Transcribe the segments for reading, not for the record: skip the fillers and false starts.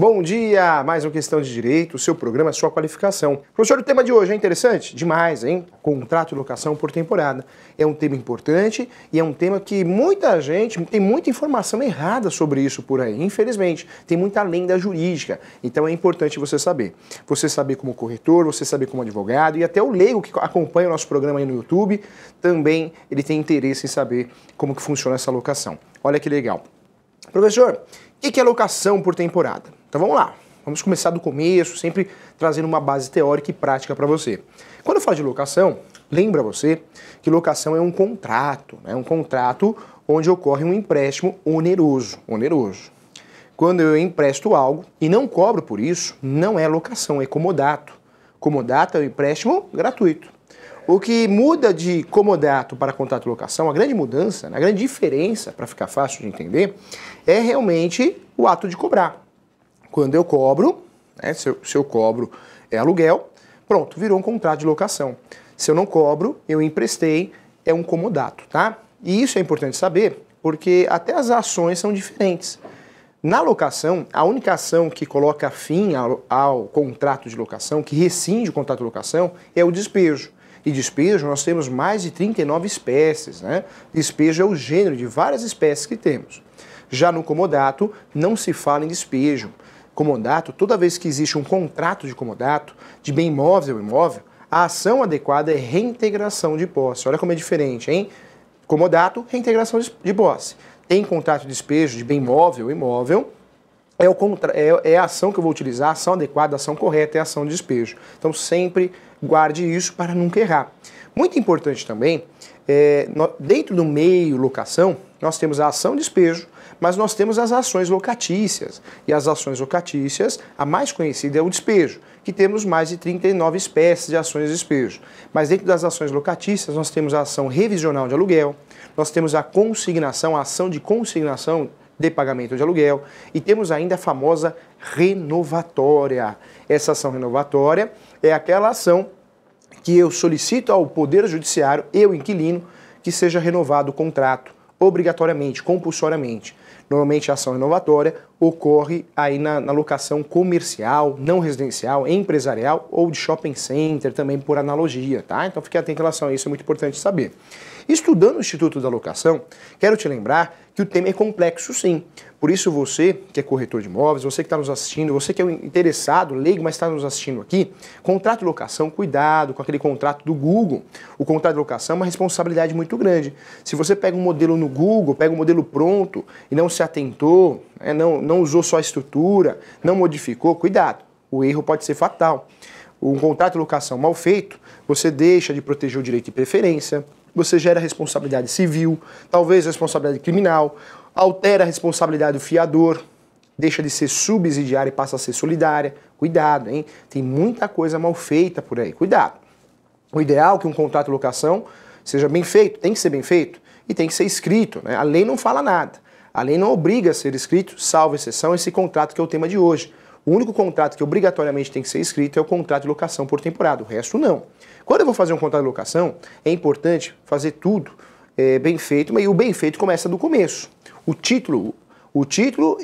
Bom dia! Mais uma questão de direito, o seu programa, a sua qualificação. Professor, o tema de hoje é interessante? Demais, hein? Contrato de locação por temporada. É um tema importante e é um tema que muita gente tem muita informação errada sobre isso por aí, infelizmente. Tem muita lenda jurídica, então é importante você saber. Você saber como corretor, você saber como advogado e até o leigo que acompanha o nosso programa aí no YouTube, também ele tem interesse em saber como que funciona essa locação. Olha que legal. Professor, o que é locação por temporada? Então vamos lá, vamos começar do começo, sempre trazendo uma base teórica e prática para você. Quando eu falo de locação, lembra você que locação é um contrato, né? Um contrato onde ocorre um empréstimo oneroso. Quando eu empresto algo e não cobro por isso, não é locação, é comodato. Comodato é um empréstimo gratuito. O que muda de comodato para contrato de locação, a grande mudança, a grande diferença, para ficar fácil de entender, é realmente o ato de cobrar. Quando eu cobro, né, se eu cobro aluguel, pronto, virou um contrato de locação. Se eu não cobro, eu emprestei, é um comodato, tá? E isso é importante saber, porque até as ações são diferentes. Na locação, a única ação que coloca fim ao contrato de locação, que rescinde o contrato de locação, é o despejo. E despejo nós temos mais de 39 espécies, né? Despejo é o gênero de várias espécies que temos. Já no comodato, não se fala em despejo. Comodato, toda vez que existe um contrato de comodato, de bem imóvel ou imóvel, a ação adequada é reintegração de posse. Olha como é diferente, hein? Comodato, reintegração de posse. Tem contrato de despejo de bem imóvel ou imóvel, é a ação que eu vou utilizar, a ação adequada, a ação correta é a ação de despejo. Então sempre guarde isso para nunca errar. Muito importante também, dentro do meio locação, nós temos a ação de despejo, mas nós temos as ações locatícias. E as ações locatícias, a mais conhecida é o despejo, que temos mais de 39 espécies de ações de despejo. Mas dentro das ações locatícias, nós temos a ação revisional de aluguel, nós temos a consignação, a ação de consignação de pagamento de aluguel, e temos ainda a famosa renovatória. Essa ação renovatória é aquela ação que eu solicito ao Poder Judiciário, eu inquilino, que seja renovado o contrato obrigatoriamente, compulsoriamente. Normalmente a ação renovatória ocorre aí na locação comercial, não residencial, empresarial ou de shopping center, também por analogia, tá? Então fique atento em relação a isso, é muito importante saber. Estudando o Instituto da Locação, quero te lembrar que o tema é complexo sim. Por isso você que é corretor de imóveis, você que está nos assistindo, você que é interessado, leigo, mas está nos assistindo aqui, contrato de locação, cuidado com aquele contrato do Google. O contrato de locação é uma responsabilidade muito grande. Se você pega um modelo no Google, pega um modelo pronto e não se atentou, não usou só a estrutura, não modificou, cuidado, o erro pode ser fatal. Um contrato de locação mal feito, você deixa de proteger o direito de preferência, você gera responsabilidade civil, talvez responsabilidade criminal, altera a responsabilidade do fiador, deixa de ser subsidiária e passa a ser solidária. Cuidado, hein? Tem muita coisa mal feita por aí, cuidado. O ideal é que um contrato de locação seja bem feito, tem que ser bem feito e tem que ser escrito, né? A lei não fala nada, a lei não obriga a ser escrito, salvo exceção, esse contrato que é o tema de hoje. O único contrato que obrigatoriamente tem que ser escrito é o contrato de locação por temporada, o resto não. Quando eu vou fazer um contrato de locação, é importante fazer tudo bem feito, mas o bem feito começa do começo. O título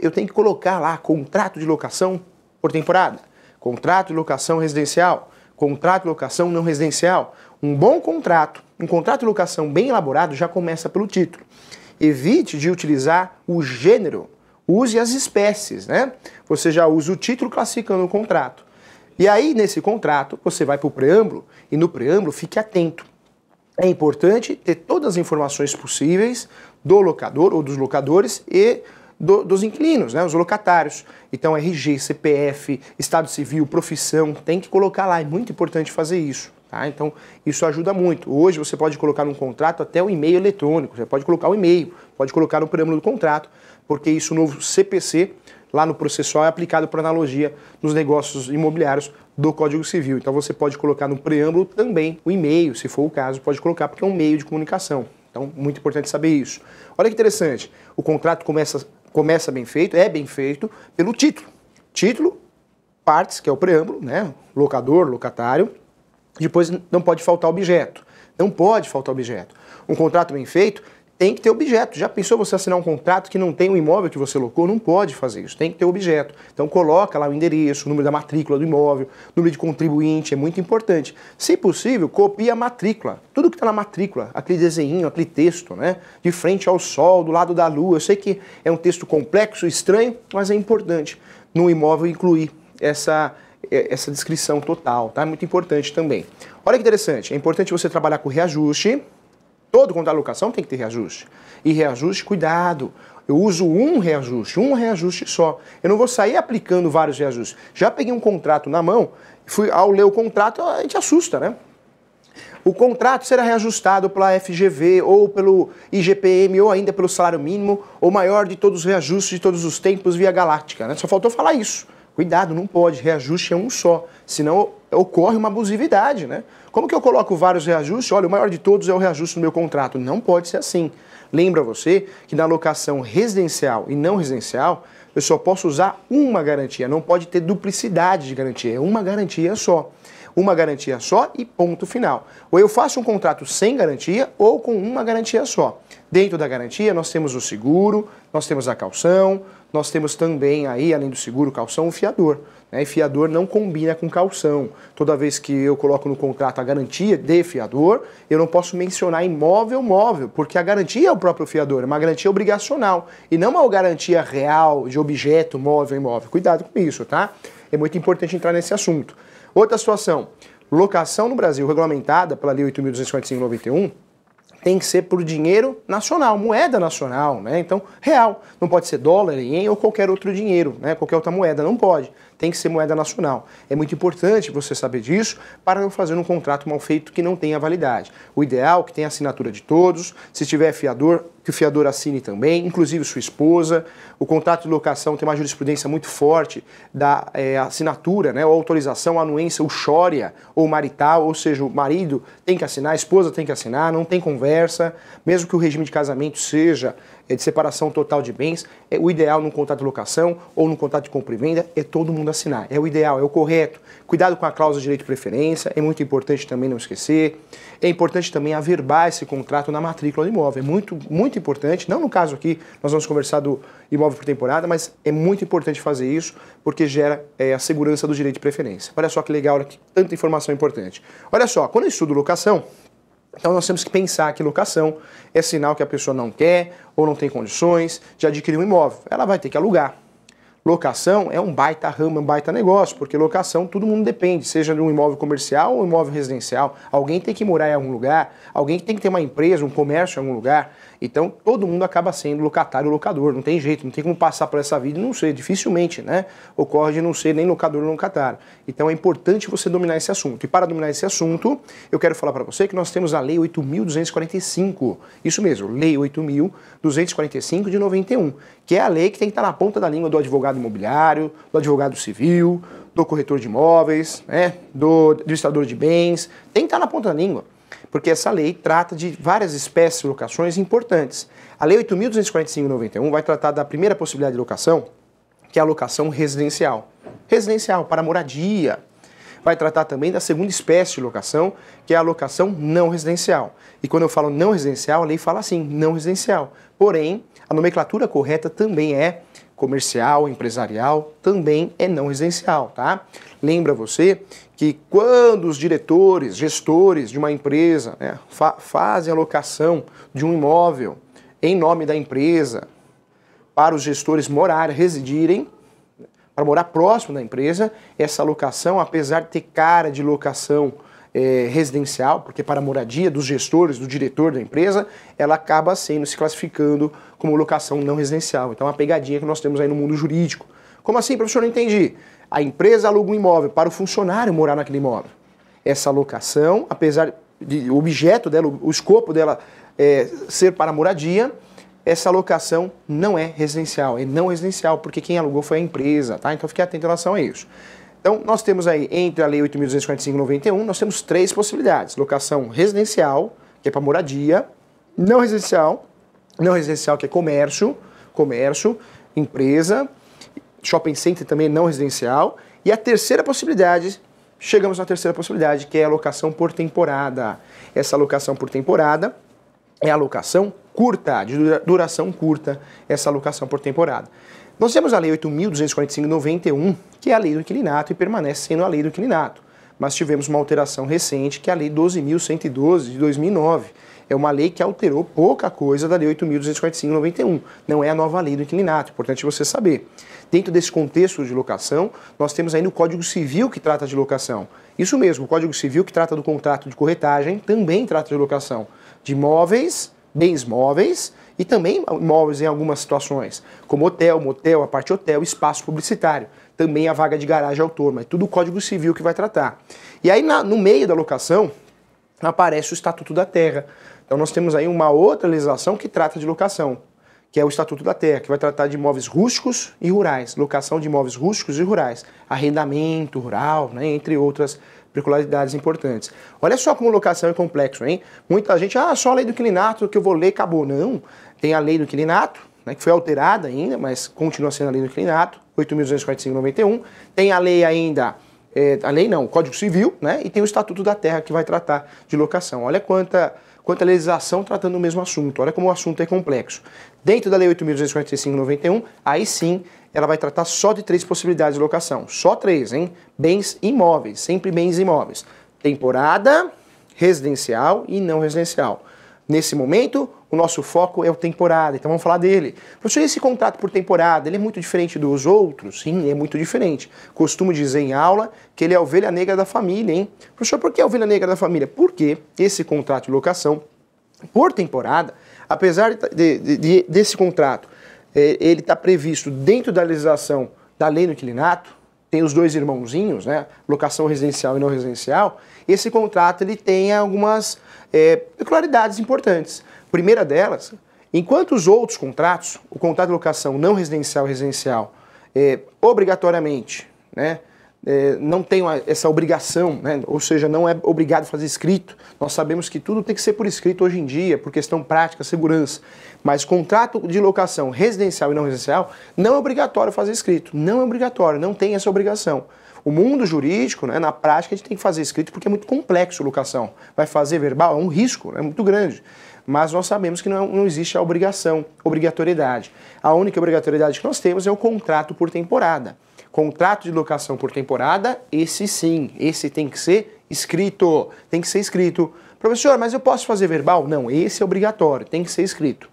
eu tenho que colocar lá, contrato de locação por temporada, contrato de locação residencial, contrato de locação não residencial. Um bom contrato, um contrato de locação bem elaborado já começa pelo título. Evite de utilizar o gênero, use as espécies, né? Você já usa o título classificando o contrato. E aí, nesse contrato, você vai para o preâmbulo, e no preâmbulo fique atento. É importante ter todas as informações possíveis do locador ou dos locadores e dos inquilinos, né, os locatários. Então, RG, CPF, Estado Civil, profissão, tem que colocar lá, é muito importante fazer isso. Tá? Então, isso ajuda muito. Hoje você pode colocar num contrato até o e-mail eletrônico, você pode colocar o e-mail, pode colocar no preâmbulo do contrato, porque isso no novo CPC, lá no processual, é aplicado por analogia nos negócios imobiliários do Código Civil. Então você pode colocar no preâmbulo também o e-mail, se for o caso, pode colocar, porque é um meio de comunicação. Então, muito importante saber isso. Olha que interessante, o contrato começa bem feito, é bem feito pelo título. Título, partes, que é o preâmbulo, né? Locador, locatário. Depois não pode faltar objeto. Não pode faltar objeto. Um contrato bem feito tem que ter objeto. Já pensou você assinar um contrato que não tem o imóvel que você locou? Não pode fazer isso, tem que ter objeto. Então coloca lá o endereço, o número da matrícula do imóvel, número de contribuinte, é muito importante. Se possível, copia a matrícula. Tudo que está na matrícula, aquele desenho, aquele texto, né? De frente ao sol, do lado da lua. Eu sei que é um texto complexo, estranho, mas é importante no imóvel incluir essa descrição total, tá? É muito importante também. Olha que interessante, é importante você trabalhar com reajuste. Todo contrato de locação tem que ter reajuste. E reajuste, cuidado. Eu uso um reajuste só. Eu não vou sair aplicando vários reajustes. Já peguei um contrato na mão, ao ler o contrato, a gente assusta, né? O contrato será reajustado pela FGV ou pelo IGPM ou ainda pelo salário mínimo ou maior de todos os reajustes de todos os tempos via galáctica, né? Só faltou falar isso. Cuidado, não pode, reajuste é um só, senão ocorre uma abusividade, né? Como que eu coloco vários reajustes? Olha, o maior de todos é o reajuste no meu contrato. Não pode ser assim. Lembra você que na locação residencial e não residencial, eu só posso usar uma garantia, não pode ter duplicidade de garantia, é uma garantia só. Uma garantia só e ponto final. Ou eu faço um contrato sem garantia ou com uma garantia só. Dentro da garantia nós temos o seguro, nós temos a caução, nós temos também aí, além do seguro, caução, o fiador. E fiador não combina com caução. Toda vez que eu coloco no contrato a garantia de fiador, eu não posso mencionar imóvel, móvel, porque a garantia é o próprio fiador, é uma garantia obrigacional e não uma garantia real de objeto, móvel, imóvel. Cuidado com isso, tá? É muito importante entrar nesse assunto. Outra situação, locação no Brasil regulamentada pela Lei 8.245/91 tem que ser por dinheiro nacional, moeda nacional, né? Então, real. Não pode ser dólar, ien ou qualquer outro dinheiro, né? Qualquer outra moeda, não pode. Tem que ser moeda nacional. É muito importante você saber disso para não fazer um contrato mal feito que não tenha validade. O ideal é que tenha assinatura de todos, se tiver fiador, que o fiador assine também, inclusive sua esposa. O contrato de locação tem uma jurisprudência muito forte da assinatura, né, ou autorização, anuência, ou xória, ou marital, ou seja, o marido tem que assinar, a esposa tem que assinar, não tem conversa, mesmo que o regime de casamento seja de separação total de bens, o ideal num contrato de locação ou num contrato de compra e venda é todo mundo assinar. É o ideal, é o correto. Cuidado com a cláusula de direito de preferência, é muito importante também não esquecer. É importante também averbar esse contrato na matrícula do imóvel. É muito importante, não no caso aqui, nós vamos conversar do imóvel por temporada, mas é muito importante fazer isso porque gera a segurança do direito de preferência. Olha só que legal, olha que tanta informação importante. Olha só, quando eu estudo locação, então nós temos que pensar que locação é sinal que a pessoa não quer ou não tem condições de adquirir um imóvel. Ela vai ter que alugar. Locação é um baita ramo, um baita negócio, porque locação todo mundo depende, seja de um imóvel comercial ou um imóvel residencial. Alguém tem que morar em algum lugar, alguém tem que ter uma empresa, um comércio em algum lugar. Então todo mundo acaba sendo locatário ou locador, não tem jeito, não tem como passar por essa vida e não ser, dificilmente, né? Ocorre de não ser nem locador ou locatário. Então é importante você dominar esse assunto. E para dominar esse assunto, eu quero falar para você que nós temos a Lei 8.245, isso mesmo, Lei 8.245 de 91, que é a lei que tem que estar na ponta da língua do advogado imobiliário, do advogado civil, do corretor de imóveis, né, do administrador de bens, tem que estar na ponta da língua, porque essa lei trata de várias espécies de locações importantes. A Lei 8.245/91 vai tratar da primeira possibilidade de locação, que é a locação residencial. Residencial, para moradia. Vai tratar também da segunda espécie de locação, que é a locação não residencial. E quando eu falo não residencial, a lei fala assim, não residencial. Porém, a nomenclatura correta também é comercial, empresarial, também é não residencial, tá? Lembra você que quando os diretores, gestores de uma empresa, né, fazem a locação de um imóvel em nome da empresa para os gestores morarem, residirem, para morar próximo da empresa, essa locação, apesar de ter cara de locação residencial, porque para a moradia dos gestores, do diretor da empresa, ela acaba se classificando como locação não residencial. Então é uma pegadinha que nós temos aí no mundo jurídico. Como assim, professor? Não entendi. A empresa aluga um imóvel para o funcionário morar naquele imóvel. Essa locação, apesar de o objeto dela, o escopo dela ser para a moradia, essa locação não é residencial, é não residencial, porque quem alugou foi a empresa, tá? Então fique atento em relação a isso. Então, nós temos aí, entre a Lei 8.245/91, nós temos três possibilidades. Locação residencial, que é para moradia, não residencial que é comércio, empresa, shopping center também não residencial. E a terceira possibilidade, chegamos na terceira possibilidade, que é a locação por temporada. Essa locação por temporada é a locação curta, de duração curta, essa alocação por temporada. Nós temos a Lei 8.245/91, que é a lei do inquilinato e permanece sendo a lei do inquilinato. Mas tivemos uma alteração recente, que é a Lei 12.112 de 2009. É uma lei que alterou pouca coisa da Lei 8.245/91. Não é a nova lei do inquilinato, importante você saber. Dentro desse contexto de locação, nós temos ainda o Código Civil que trata de locação. Isso mesmo, o Código Civil que trata do contrato de corretagem também trata de locação de imóveis, bens móveis e também imóveis em algumas situações, como hotel, motel, a parte hotel, espaço publicitário, também a vaga de garagem autônoma, é tudo o Código Civil que vai tratar. E aí no meio da locação aparece o Estatuto da Terra. Então nós temos aí uma outra legislação que trata de locação, que é o Estatuto da Terra, que vai tratar de imóveis rústicos e rurais, locação de imóveis rústicos e rurais, arrendamento rural, né, entre outras peculiaridades importantes. Olha só como locação é complexo, hein? Muita gente, só a lei do inquilinato que eu vou ler, acabou. Não, tem a lei do inquilinato, né, que foi alterada ainda, mas continua sendo a lei do inquilinato, 8.245/91, tem a lei ainda, o Código Civil, né, e tem o Estatuto da Terra que vai tratar de locação. Olha quanta legislação tratando o mesmo assunto, olha como o assunto é complexo. Dentro da Lei 8.245/91, aí sim, ela vai tratar só de 3 possibilidades de locação. Só 3, hein? Bens imóveis, sempre bens imóveis. Temporada, residencial e não residencial. Nesse momento, o nosso foco é o temporada, então vamos falar dele. Professor, esse contrato por temporada, ele é muito diferente dos outros? Sim, é muito diferente. Costumo dizer em aula que ele é a ovelha negra da família, hein? Professor, por que a ovelha negra da família? Porque esse contrato de locação por temporada, apesar desse contrato, ele está previsto dentro da legislação da lei do inquilinato, tem os 2 irmãozinhos, né, locação residencial e não residencial, esse contrato ele tem algumas peculiaridades importantes. Primeira delas, enquanto os outros contratos, o contrato de locação não residencial e residencial, obrigatoriamente, né, não tem essa obrigação, né, ou seja, não é obrigado a fazer escrito. Nós sabemos que tudo tem que ser por escrito hoje em dia, por questão prática, segurança. Mas contrato de locação residencial e não residencial não é obrigatório fazer escrito. Não é obrigatório, não tem essa obrigação. O mundo jurídico, né, na prática, a gente tem que fazer escrito porque é muito complexo a locação. Vai fazer verbal, é um risco, é muito grande. Mas nós sabemos que não existe a obrigatoriedade. A única obrigatoriedade que nós temos é o contrato por temporada. Contrato de locação por temporada, esse sim, esse tem que ser escrito. Tem que ser escrito. Professor, mas eu posso fazer verbal? Não, esse é obrigatório, tem que ser escrito.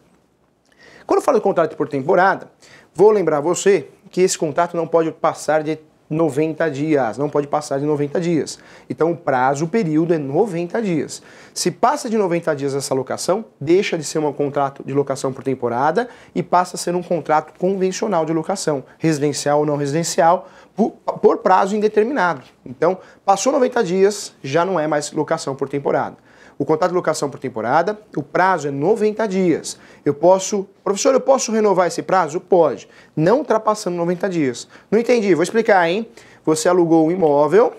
Quando eu falo de contrato por temporada, vou lembrar você que esse contrato não pode passar de 90 dias, não pode passar de 90 dias. Então o prazo, o período é 90 dias. Se passa de 90 dias essa locação, deixa de ser um contrato de locação por temporada e passa a ser um contrato convencional de locação, residencial ou não residencial, por prazo indeterminado. Então, passou 90 dias, já não é mais locação por temporada. O contrato de locação por temporada, o prazo é 90 dias. Professor, eu posso renovar esse prazo? Pode, não ultrapassando 90 dias. Não entendi, vou explicar, hein? Você alugou um imóvel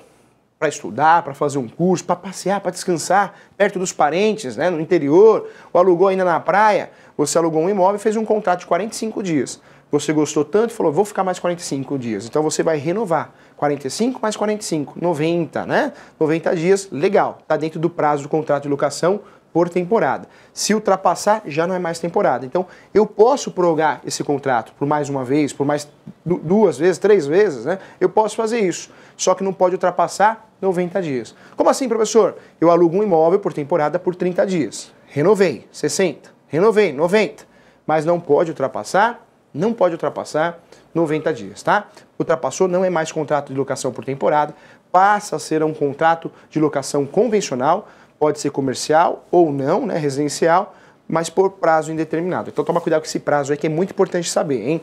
para estudar, para fazer um curso, para passear, para descansar, perto dos parentes, né, no interior, ou alugou ainda na praia. Você alugou um imóvel e fez um contrato de 45 dias. Você gostou tanto e falou, vou ficar mais 45 dias. Então você vai renovar. 45 mais 45, 90, né? 90 dias, legal. Está dentro do prazo do contrato de locação por temporada. Se ultrapassar, já não é mais temporada. Então, eu posso prorrogar esse contrato por mais uma vez, por mais 2 vezes, 3 vezes, né? Eu posso fazer isso. Só que não pode ultrapassar 90 dias. Como assim, professor? Eu alugo um imóvel por temporada por 30 dias. Renovei, 60. Renovei, 90. Mas não pode ultrapassar 90 dias, tá? Ultrapassou, não é mais contrato de locação por temporada, passa a ser um contrato de locação convencional, pode ser comercial ou não, né, residencial, mas por prazo indeterminado. Então toma cuidado com esse prazo aí que é muito importante saber, hein?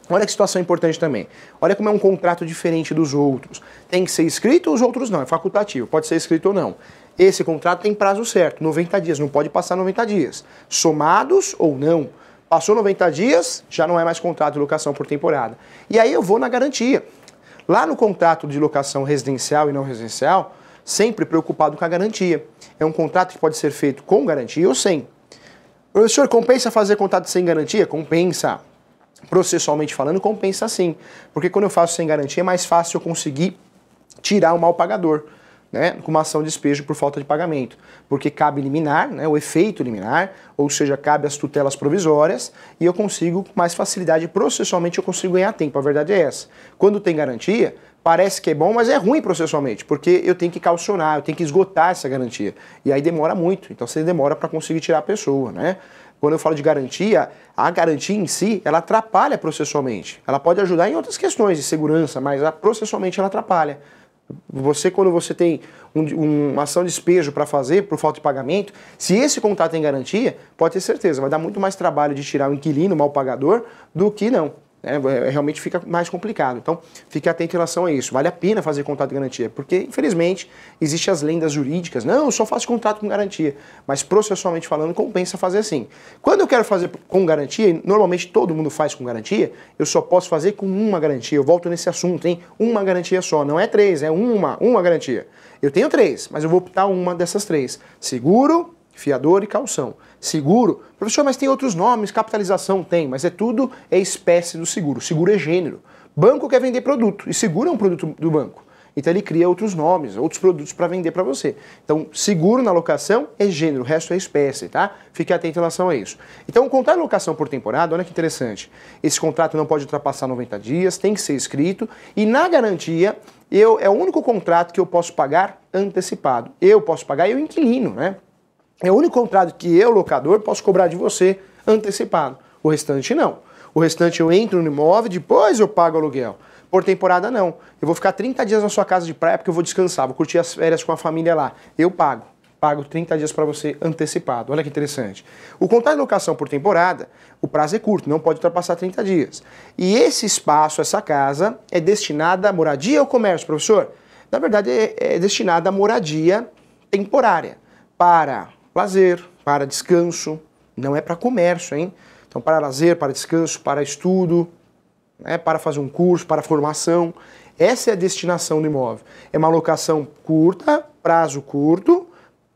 Olha que situação importante também. Olha como é um contrato diferente dos outros. Tem que ser escrito, os outros não, é facultativo, pode ser escrito ou não. Esse contrato tem prazo certo, 90 dias, não pode passar 90 dias. Somados ou não. Passou 90 dias, já não é mais contrato de locação por temporada. E aí eu vou na garantia. Lá no contrato de locação residencial e não residencial, sempre preocupado com a garantia. É um contrato que pode ser feito com garantia ou sem. Professor, compensa fazer contrato sem garantia? Compensa. Processualmente falando, compensa sim. Porque quando eu faço sem garantia, é mais fácil eu conseguir tirar o mal pagador. né, com uma ação de despejo por falta de pagamento, porque cabe liminar, né, o efeito liminar, ou seja, cabe as tutelas provisórias e eu consigo com mais facilidade, processualmente eu consigo ganhar tempo, a verdade é essa. Quando tem garantia, parece que é bom, mas é ruim processualmente, porque eu tenho que calcionar, eu tenho que esgotar essa garantia, e aí demora muito, então você demora para conseguir tirar a pessoa, né? Quando eu falo de garantia, a garantia em si, ela atrapalha processualmente, ela pode ajudar em outras questões de segurança, mas processualmente ela atrapalha. Quando você tem uma ação de despejo para fazer por falta de pagamento, se esse contrato tem garantia, pode ter certeza, vai dar muito mais trabalho de tirar o inquilino, o mal pagador, do que não. Realmente fica mais complicado. Então, fique atento em relação a isso. Vale a pena fazer contrato de garantia, porque, infelizmente, existem as lendas jurídicas. Não, eu só faço contrato com garantia. Mas, processualmente falando, compensa fazer assim. Quando eu quero fazer com garantia, normalmente todo mundo faz com garantia, eu só posso fazer com uma garantia. Eu volto nesse assunto, hein? Uma garantia só. Não é 3, é uma garantia. Eu tenho 3, mas eu vou optar uma dessas 3. Seguro, fiador e calção. Seguro, professor, mas tem outros nomes, capitalização tem, mas é espécie do seguro. Seguro é gênero. Banco quer vender produto, e seguro é um produto do banco. Então ele cria outros nomes, outros produtos para vender para você. Então, seguro na locação é gênero, o resto é espécie, tá? Fique atento em relação a isso. Então, o contrato de locação por temporada, olha que interessante. Esse contrato não pode ultrapassar 90 dias, tem que ser escrito, e na garantia, é o único contrato que eu posso pagar antecipado. Eu posso pagar e o inquilino, né? É o único contrato que eu, locador, posso cobrar de você antecipado. O restante não. O restante eu entro no imóvel, depois eu pago o aluguel. Por temporada não. Eu vou ficar 30 dias na sua casa de praia porque eu vou descansar, vou curtir as férias com a família lá. Eu pago. Pago 30 dias para você antecipado. Olha que interessante. O contrato de locação por temporada, o prazo é curto, não pode ultrapassar 30 dias. E esse espaço, essa casa, é destinada a moradia ou comércio, professor? Na verdade, é destinada a moradia temporária. Para lazer, para descanso, não é para comércio, hein? Então, para lazer, para descanso, para estudo, né? Para fazer um curso, para formação. Essa é a destinação do imóvel. É uma locação curta, prazo curto,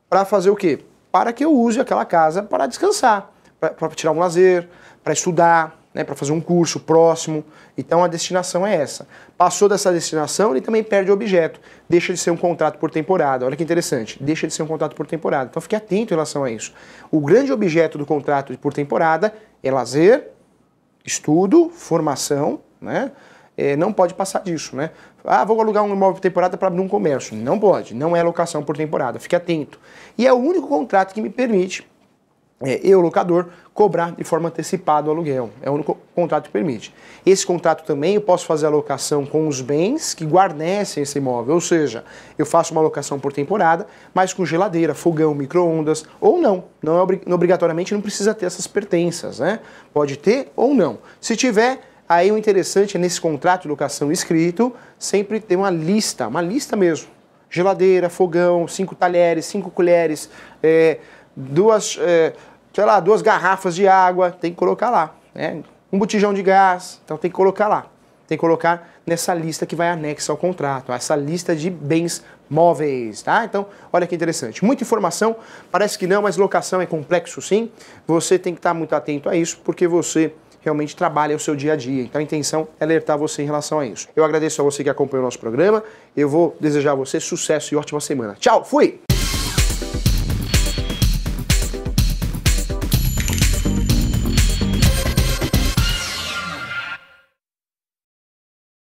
para fazer o quê? Para que eu use aquela casa para descansar, para tirar um lazer, para estudar, né? Para fazer um curso próximo. Então, a destinação é essa. Passou dessa destinação, ele também perde o objeto. Deixa de ser um contrato por temporada. Olha que interessante. Deixa de ser um contrato por temporada. Então, fique atento em relação a isso. O grande objeto do contrato por temporada é lazer, estudo, formação, né? Não pode passar disso, né? Ah, vou alugar um imóvel por temporada para abrir um comércio. Não pode. Não é locação por temporada. Fique atento. E é o único contrato que me permite, eu, locador, cobrar de forma antecipada o aluguel. É o único contrato que permite. Esse contrato também eu posso fazer a locação com os bens que guarnecem esse imóvel. Ou seja, eu faço uma locação por temporada, mas com geladeira, fogão, micro-ondas, ou não. Não obrigatoriamente não precisa ter essas pertenças, né? Pode ter ou não. Se tiver, aí o interessante é nesse contrato de locação escrito, sempre ter uma lista mesmo. Geladeira, fogão, 5 talheres, 5 colheres, duas garrafas de água, tem que colocar lá, né? Um botijão de gás, então tem que colocar lá. Tem que colocar nessa lista que vai anexa ao contrato, essa lista de bens móveis, tá? Então, olha que interessante. Muita informação, parece que não, mas locação é complexo sim. Você tem que estar muito atento a isso, porque você realmente trabalha o seu dia a dia. Então a intenção é alertar você em relação a isso. Eu agradeço a você que acompanhou o nosso programa. Eu vou desejar a você sucesso e ótima semana. Tchau, fui!